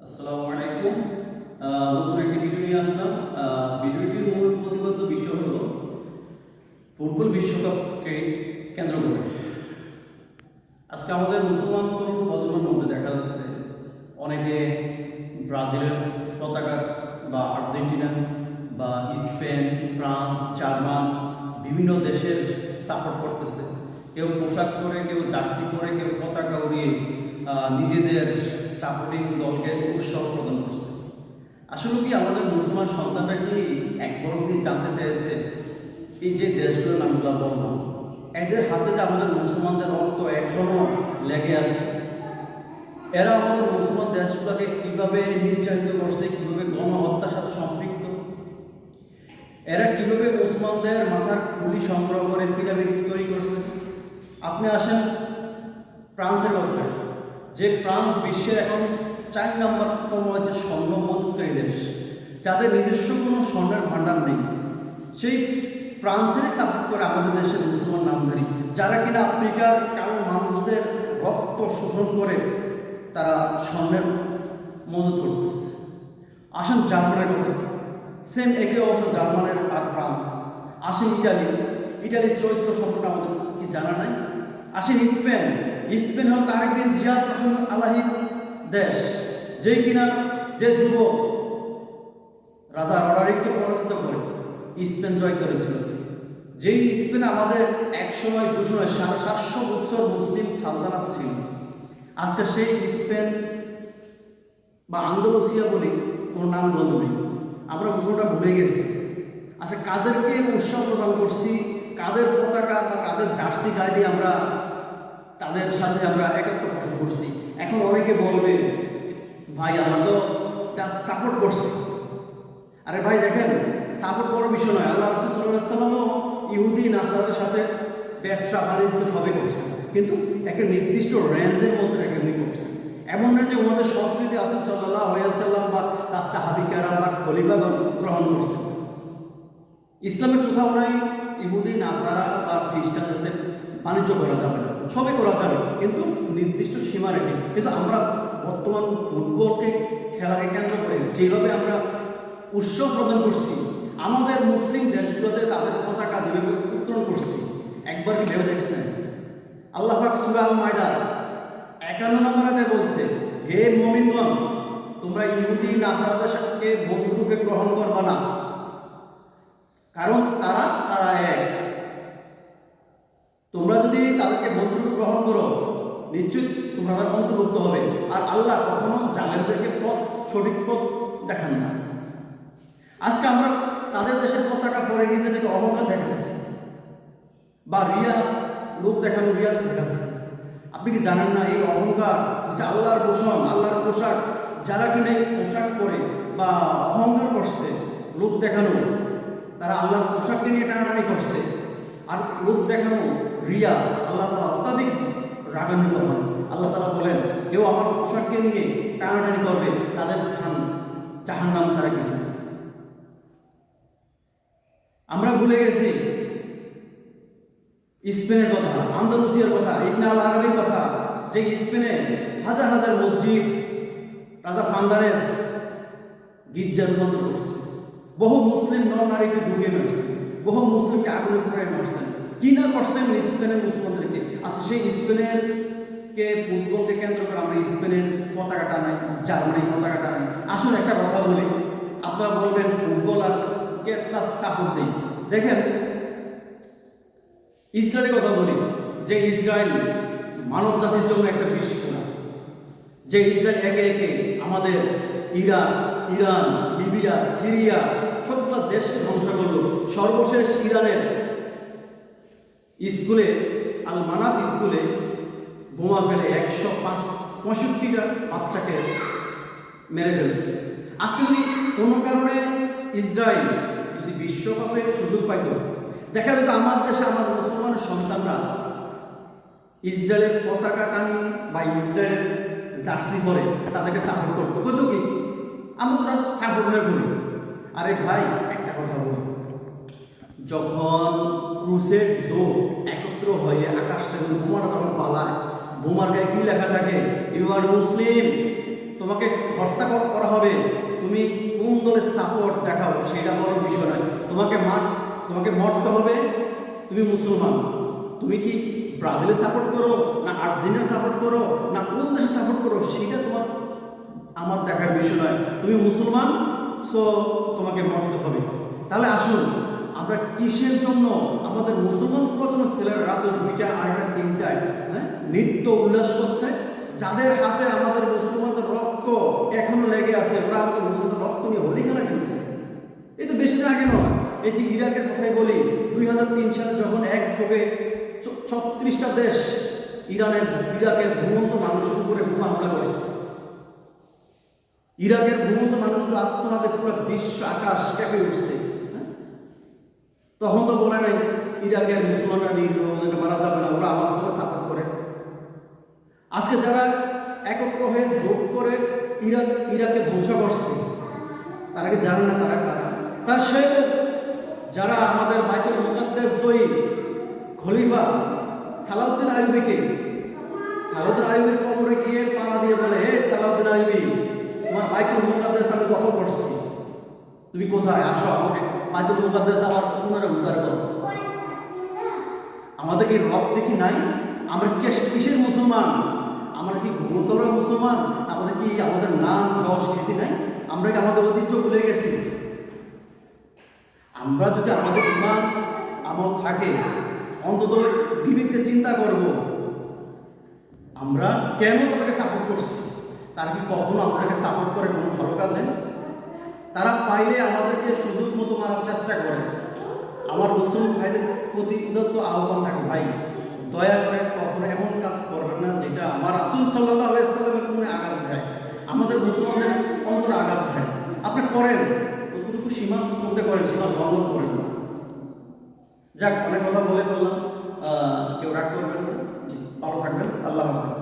আসসালামু আলাইকুম। নতুন একটি ভিডিও নিয়ে আসলাম। ভিডিওটির মূল প্রতিপাদ্য বিষয় হলো ফুটবল বিশ্বকাপকে কেন্দ্র করে আজকে আমাদের মুসলমান তরুণ প্রজন্মের মধ্যে দেখা যাচ্ছে অনেকে ব্রাজিলের পতাকা বা আর্জেন্টিনা বা স্পেন, ফ্রান্স, জার্মান বিভিন্ন দেশের সাপোর্ট করতেছে। কেউ পোশাক পরে, কেউ জার্সি পরে, কেউ পতাকা উড়িয়ে নিজেদের সাপোর্টিং দলকে উৎসাহ প্রদান করছে। আসলে কি আমাদের মুসলমান সন্তানরা কি একবার কি জানতে চেয়েছে এই যে দেশগুলোর নামগুলো বললাম, এদের হাতে যে আমাদের মুসলমানদের রক্ত এখনো লেগে আছে, এরা আমাদের মুসলমান দেশগুলোকে কিভাবে নির্যাতিত করছে, কিভাবে গণহত্যার সাথে সম্পৃক্ত, এরা কিভাবে মুসলমানদের মাথার খুলি সংগ্রহ করে পিরামিড তৈরি করছে। আপনি আসেন ফ্রান্সের কথায়, যে ফ্রান্স বিশ্বের এখন 4 নম্বরতম হয়েছে স্বর্ণ মজুতকারী দেশ, যাদের নিজস্ব কোনো স্বর্ণের ভাণ্ডার নেই, সেই ফ্রান্সেরই সাপোর্ট করে আমাদের দেশের মুসলমান নামধারী, যারা কিনা আফ্রিকার কালো মানুষদের রক্ত শোষণ করে তারা স্বর্ণের মজুত করতেছে। আসেন জার্মানের কথা, সেম একই অবস্থা জার্মানের আর ফ্রান্স। আসেন ইটালির চরিত্র সম্পর্কে আমাদের কি জানা নাই। আসেন স্পেন হল তারেক বিন জিয়াদ রহমান আলাহির দেশ, যে কিনা যে যুব রাজা রডারিককে পরাজিত করে স্পেন জয় করেছিল। যেই স্পেন আমাদের একসময় 750 বছর মুসলিম সালতানাত ছিল, আজকে সেই স্পেন বা আন্দালুসিয়া বলি কোনো নাম গন্ধ নেই। আমরা মুসলমানরা ভুলে গেছি। আচ্ছা, কাদেরকে উৎসাহ প্রদান করছি, কাদের পতাকা বা কাদের জার্সি গায়ে দিয়ে আমরা তাদের সাথে আমরা একাত্ম পোষণ করছি। এখন অনেকে বলবে ভাই আমরা তো জাস্ট সাপোর্ট করছি। আরে ভাই দেখেন, সাপোর্ট বড় বিষয় নয়। আল্লাহ রাসূল সাল্লাল্লাহু আলাইহি ওয়াসাল্লামও ইহুদি নাসারাদের সাথে ব্যবসা বাণিজ্য সবই করছেন, কিন্তু একটা নির্দিষ্ট রেঞ্জের মধ্যে এমনি করছেন। এমন নয় যে ওনাদের সংস্কৃতি রাসূল সাল্লাল্লাহু আলাইহি ওয়াসাল্লাম বা তার সাহাবীকেরাম বা খলিফাগণ গ্রহণ করছেন। ইসলামের কোথাও নাই ইহুদি নাসারা বা খ্রিস্টানদের বাণিজ্য করা যাবে না, সবই করা যাবে, কিন্তু নির্দিষ্ট সীমা রেখে। কিন্তু আমরা বর্তমান ফুটবলকে খেলাকে কেন্দ্র করে যেভাবে আমরা উৎসব প্রদান করছি, আমাদের মুসলিম দেশগুলোতে তাদের পতাকা যেভাবে উত্তোলন করছি, একবার কি ভেবে দেখছেন? আল্লাহ পাক সূরা আল মায়দা 51 নম্বরে বলছে, হে মুমিনগণ, তোমরা ইহুদি নাসারাদেরকে বন্ধুরূপে গ্রহণ করবা না, কারণ তারা এক। তোমরা যদি তাদেরকে বন্ধুরূপে গ্রহণ করো, নিশ্চয়ই তোমরা তাদের অন্তর্ভুক্ত হবে। আর আল্লাহ কখনো জালেমদেরকে সঠিক পথ দেখান না। আজকে আমরা তাদের দেশের পতাকা পরে নিজেদেরকে অহংকার দেখাচ্ছি বা লোক দেখানো রিয়া দেখাচ্ছি। আপনি কি জানেন না, এই অহংকার হচ্ছে আল্লাহর পোষণ, আল্লাহর পোশাক। যারা কিনে পোশাক পরে বা অহংকার করছে, লোক দেখানো, তারা আল্লাহর পোশাককে নিয়ে টানাটানি করছে। আর লোক দেখানো রিয়া, আল্লাহ তাআলা অত্যাধিক রাগান্বিত হন। আল্লাহ তাআলা বলেন, কেউ আমার পোশাককে নিয়ে টানাটানি করবে, তাদের স্থান জাহান্নাম ছাড়া কিছু। আমরা ভুলে গেছি স্পেনের কথা, আন্দালুসিয়ার কথা, ইবনে আল আরাবির কথা, যে স্পেনে হাজার হাজার মসজিদ রাজা ফান্দারেস গির্জা রূপান্তর করছে, বহু মুসলিম নর নারীকে ডুবিয়ে মারছে, বহু মুসলিমকে আগুনে পুড়িয়ে মারছেন। কি না করছেন স্পেনের মুসলমানদেরকে। আচ্ছা, সেই স্পেনের কে ফুটবলকে কেন্দ্র করে আমরা স্পেনের পতাকা টানাই, জার্মানির পতাকা টানাই। আসলে একটা কথা বলি, আপনারা বলবেন ফুটবল আর কে তার সাপোর্ট দিই। দেখেন, ইসরায়েলের কথা বলি, যে ইসরায়েল মানব জাতির জন্য একটা বিস্ফোরণ, যে ইসরায়েল একে একে আমাদের ইরান, লিবিয়া, সিরিয়া সবগুলো দেশকে ধ্বংস করলো। সর্বশেষ ইরানের স্কুলে, আল মানাব স্কুলে বোমা ফেলে 165টা বাচ্চাকে মেরে ফেলছে। আজকে যদি কোনো কারণে ইসরায়েল যদি বিশ্বকাপে সুযোগ পাইত, দেখা যেত আমার দেশে আমার মুসলমানের সন্তানরা ইসরায়েলের পতাকা টানি বা ইসরায়েলের জার্সি পরে তাদেরকে সাপোর্ট করতো। বলতো কি, আমরা তো জাস্ট সাপোর্ট করি। আরে ভাই, একটা কথা বলি, যখন ক্রুসেড জোট একত্র হয়ে আকাশ থেকে বোমাটা যখন পালায়, বোমার গায়ে কি লেখা থাকে? ইউ আর মুসলিম, তোমাকে তোমাকে হত্যা করা হবে, তুমি কোন দলের সাপোর্ট দেখাও সেটা বড় বিষয় নয়। তোমাকে মরতে হবে, তুমি মুসলমান। তুমি কি ব্রাজিলের সাপোর্ট করো, না আর্জেন্টিনার সাপোর্ট করো, না কোন দেশে সাপোর্ট করো, সেটা আমার দেখার বিষয় নয়। তুমি মুসলমান, সো তোমাকে মরতে হবে। তাহলে আসুন, আমরা কিসের জন্য আমাদের মুসলমান প্রজন্ম ছেলেরা রাত 2টা, 2:30, 3টায় নৃত্য উল্লাস করছে, যাদের হাতে আমাদের মুসলমানদের রক্ত এখনো লেগে আছে, ওরা আমাদের মুসলমানদের রক্ত নিয়ে হোলি খেলা খেলছে। এই তো বেশি দিন আগে নয়, এই যে ইরাকের কথাই বলি, 2003 সালে যখন একযোগে 36টা দেশ ইরাকের ঘুমন্ত মানুষের উপরে বোমা হামলা করেছে। ইরাকের ঘুমন্ত মানুষগুলো আত্মনাদে পুরো বিশ্ব আকাশ কেঁপে উঠছে। তখন তো বলে নাই ইরাকের মুসলমানরা নিরীহ, ওদেরকে মারা যাবে না, ওরা আওয়াজ করে সাপোর্ট করে। আজকে যারা একত্র হয়ে যোগ করে ইরাককে ধ্বংস করছে, তারা কি জানে না তারা কারা? তার সেই যারা আমাদের বাইতুল মুকাদ্দাস জয়ী খলিফা সালাউদ্দিন আইয়ুবীকে, সালাউদ্দিন আইয়ুবীর কবরে গিয়ে পাড়া দিয়ে বলে, হে সালাউদ্দিন আইয়ুবী, তোমার বাইতুল মুকাদ্দাস আমি দখল করছি, তুমি কোথায়? আসো, আমাকে বাইতুল মুকাদ্দাস আমার পুনরায় উদ্ধার করো। আমাদের কি রক্ত কি নাই? আমরা কিসের মুসলমান? আমরা কি ঘুমন্তরা মুসলমান? আমাদের কি আমাদের নাম যশ খ্যাতি নাই? আমরা কি আমাদের ঐতিহ্য ভুলে গেছি? আমরা যদি আমাদের ইমান আমল থাকে, অন্তত বিবেককে চিন্তা করব, আমরা কেন তাদেরকে সাপোর্ট করছি? তারা কি কখনো আমাদেরকে সাপোর্ট করে কোনো ভালো কাজে? তারা পাইলে আমাদেরকে সুযোগ মতো মারার চেষ্টা করে। আমার মুসলিম ভাইদের প্রতি উদাত্ত আহ্বান থাকে, ভাই দয়া করে কখনো এমন কাজ করবেন না যেটা আমার রাসূল সাল্লাল্লাহু আলাইহি ওয়াসাল্লামের মনে আঘাত দেয়, আমাদের মুসলমানদের অন্তরে আঘাত দেয়। আপনি করেন, কতটুকু সীমার মধ্যে করেন, সীমা লঙ্ঘন করেন না। যাক, অনেক কথা বলে ফেললাম, কেউ রাগ করবেন না। জি, ভালো থাকবেন। আল্লাহ হাফেজ।